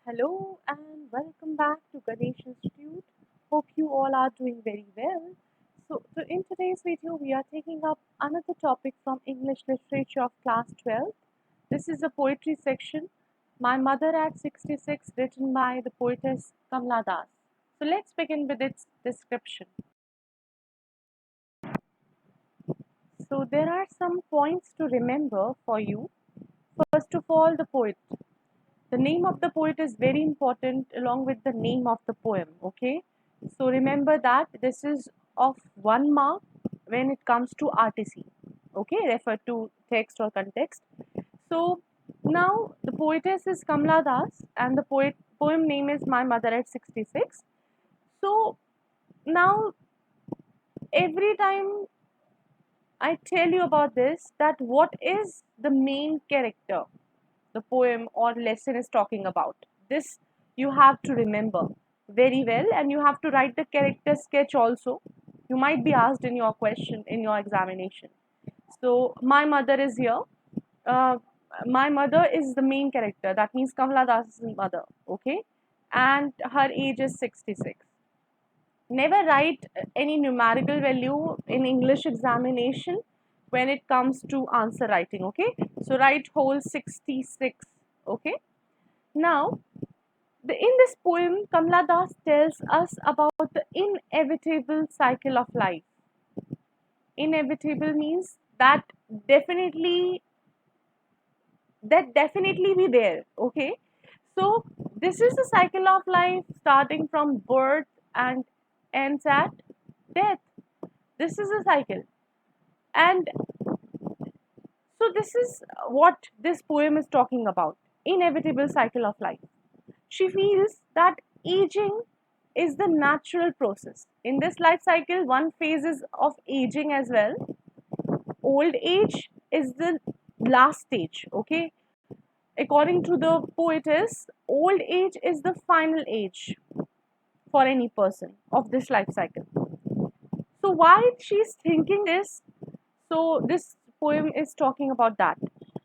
Hello and welcome back to Ganesh Institute. Hope you all are doing very well. So in today's video, we are taking up another topic from English Literature of Class 12. This is the poetry section. My Mother at 66, written by the poetess Kamla Das. So let's begin with its description. So there are some points to remember for you. First of all, the poet. The name of the poet is very important along with the name of the poem, okay? So remember that this is of 1 mark when it comes to RTC, okay? Refer to text or context. So now the poetess is Kamla Das and the poem name is My Mother at 66. So now every time I tell you about this, that what is the main character the poem or lesson is talking about. This you have to remember very well, and you have to write the character sketch also. You might be asked in your question in your examination. So my mother is here. Uh, my mother is the main character. That means Kamala Das's mother. Okay, and her age is 66. Never write any numerical value in English examination when it comes to answer writing. Okay, so write whole 66. Okay, now in this poem Kamla Das tells us about the inevitable cycle of life. Inevitable means definitely definitely be there. Okay, so this is the cycle of life starting from birth and ends at death. This is a cycle, and so this is what this poem is talking about. Inevitable cycle of life. She feels that aging is the natural process. In this life cycle, one phase is of aging as well. Old age is the last stage, okay? According to the poetess, old age is the final age for any person of this life cycle. So why she's thinking this? So this poem is talking about that.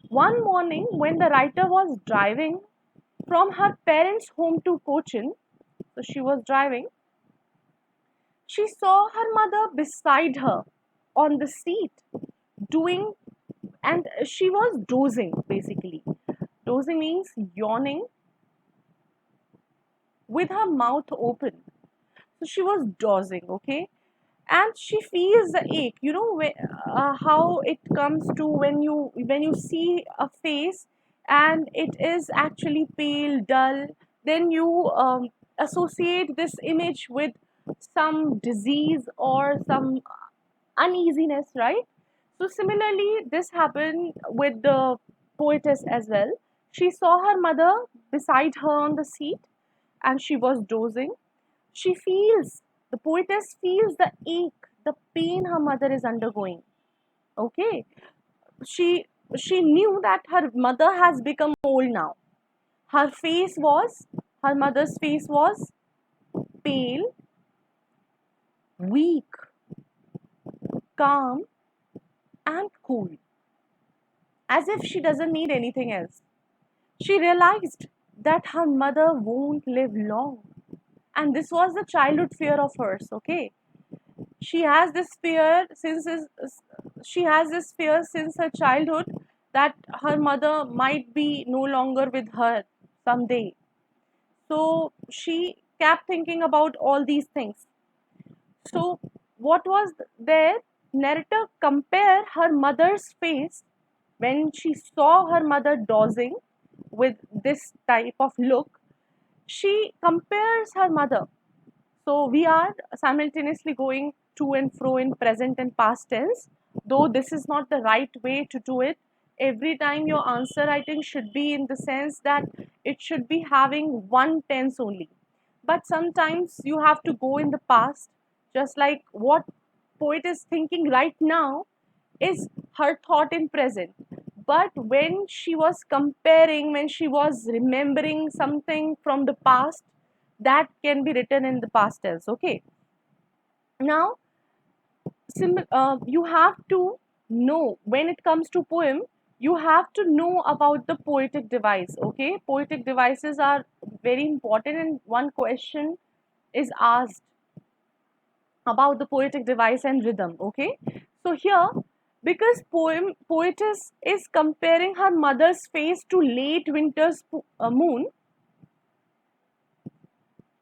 One morning when the writer was driving from her parents' home to Cochin, so she was driving, she saw her mother beside her on the seat doing, and she was dozing basically. Dozing means yawning with her mouth open. So she was dozing, okay? And she feels the ache. You know how it comes to when you see a face and it is actually pale, dull, then you associate this image with some disease or some uneasiness, right? So similarly, this happened with the poetess as well. She saw her mother beside her on the seat and she was dozing. She feels, the poetess feels the ache, the pain her mother is undergoing. Okay. She she knew that her mother has become old now. Her face was, her mother's face was pale, weak, calm, and cool, as if she doesn't need anything else. She realized that her mother won't live long. And this was the childhood fear of hers, okay? She has this fear she has this fear since her childhood that her mother might be no longer with her someday. So she kept thinking about all these things. So what was there? Narrator compare her mother's face when she saw her mother dozing with this type of look. She compares her mother. So we are simultaneously going to and fro in present and past tense, though this is not the right way to do it. Every time your answer writing should be in the sense that it should be having one tense only. But sometimes you have to go in the past, just like what poet is thinking right now is her thought in present. But when she was comparing, when she was remembering something from the past, that can be written in the past tense. Okay. Now, you have to know when it comes to poem, you have to know about the poetic device. Okay, poetic devices are very important, and one question is asked about the poetic device and rhythm. Okay, so here, because poetess is comparing her mother's face to late winter's moon.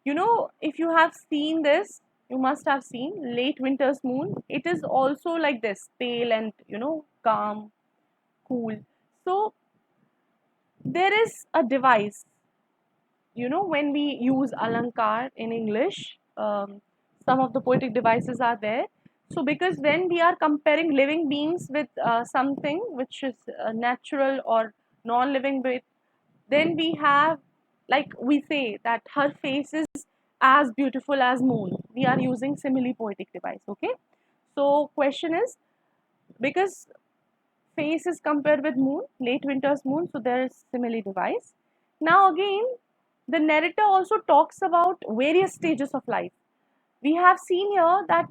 You know, if you have seen this, you must have seen late winter's moon. It is also like this, pale and calm, cool. So there is a device, when we use alankar in English, some of the poetic devices are there. So because when we are comparing living beings with something which is natural or non-living with, then we have, like we say that her face is as beautiful as moon. We are using simile poetic device. Okay, so question is, because face is compared with moon, late winter's moon, so there is simile device. Now again, the narrator also talks about various stages of life. We have seen here that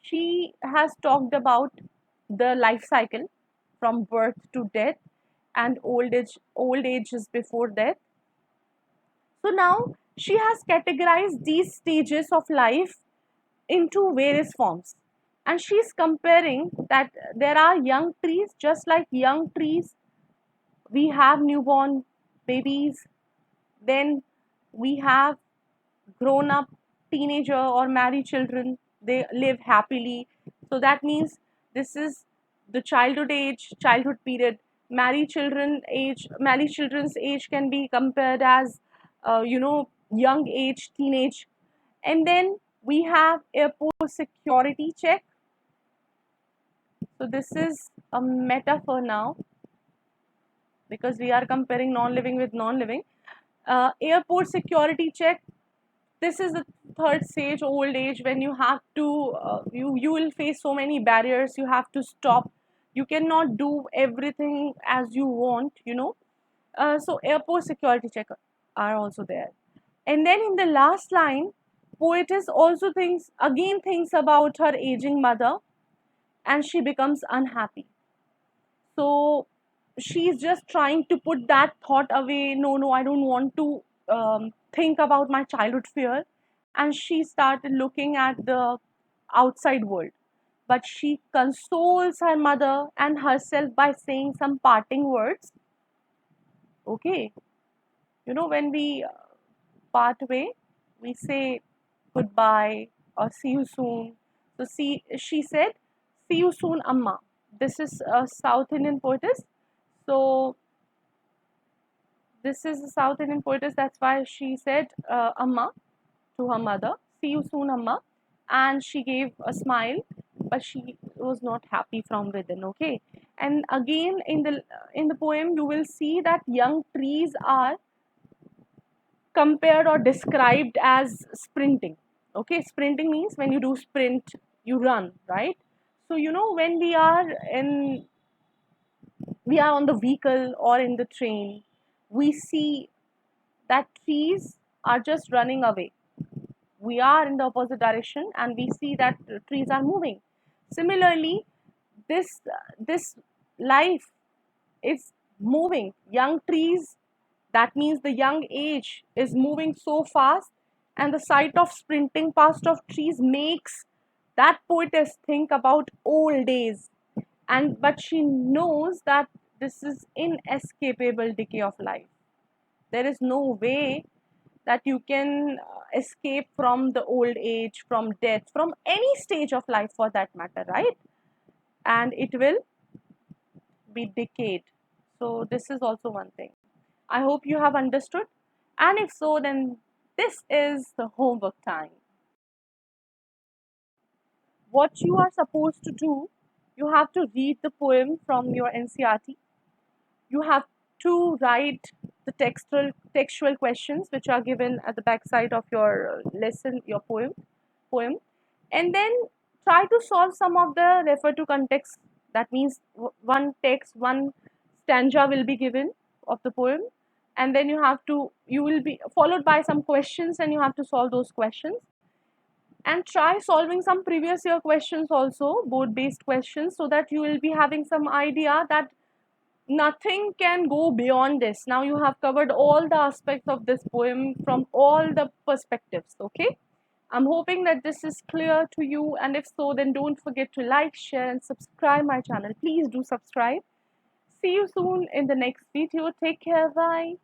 she has talked about the life cycle from birth to death and old age is before death. So now she has categorized these stages of life into various forms, and she's comparing that there are young trees, just like young trees we have newborn babies, then we have grown up teenager or married children, they live happily. So that means this is the childhood period. Married children's age can be compared as young age, teenage. And then we have airport security check. So this is a metaphor now, because we are comparing non-living with non-living. Airport security check, this is the third stage, old age, when you have to you will face so many barriers, you have to stop, you cannot do everything as you want, so airport security check are also there. And then in the last line, poetess also thinks about her aging mother, and she becomes unhappy. So she's just trying to put that thought away. No, no, I don't want to think about my childhood fear. And she started looking at the outside world. But she consoles her mother and herself by saying some parting words. Okay, when we part way, we say goodbye or see you soon. So she said, see you soon, Amma. This is a South Indian poetess. So this is a South Indian poetess. That's why she said Amma to her mother. See you soon, Amma. And she gave a smile, but she was not happy from within. Okay. And again in the poem, you will see that young trees are compared or described as sprinting. Okay, sprinting means when you do sprint, you run, right? So when we are on the vehicle or in the train, we see that trees are just running away. We are in the opposite direction and we see that trees are moving. Similarly, this life is moving. Young trees, that means the young age is moving so fast, and the sight of sprinting past of trees makes that poetess think about old days. And but she knows that this is inescapable decay of life. There is no way that you can escape from the old age, from death, from any stage of life for that matter, right? And it will be decayed. So this is also one thing. I hope you have understood. And if so, then this is the homework time. What you are supposed to do, you have to read the poem from your NCRT. You have to write the textual questions which are given at the backside of your lesson, your poem, and then try to solve some of the refer to context. That means one text, one stanza will be given of the poem, and then you will be followed by some questions, and you have to solve those questions. And try solving some previous year questions also, board based questions, so that you will be having some idea that Nothing can go beyond this. Now you have covered all the aspects of this poem from all the perspectives, okay? I'm hoping that this is clear to you, and if so, then don't forget to like, share, and subscribe my channel. Please do subscribe. See you soon in the next video. Take care. Bye.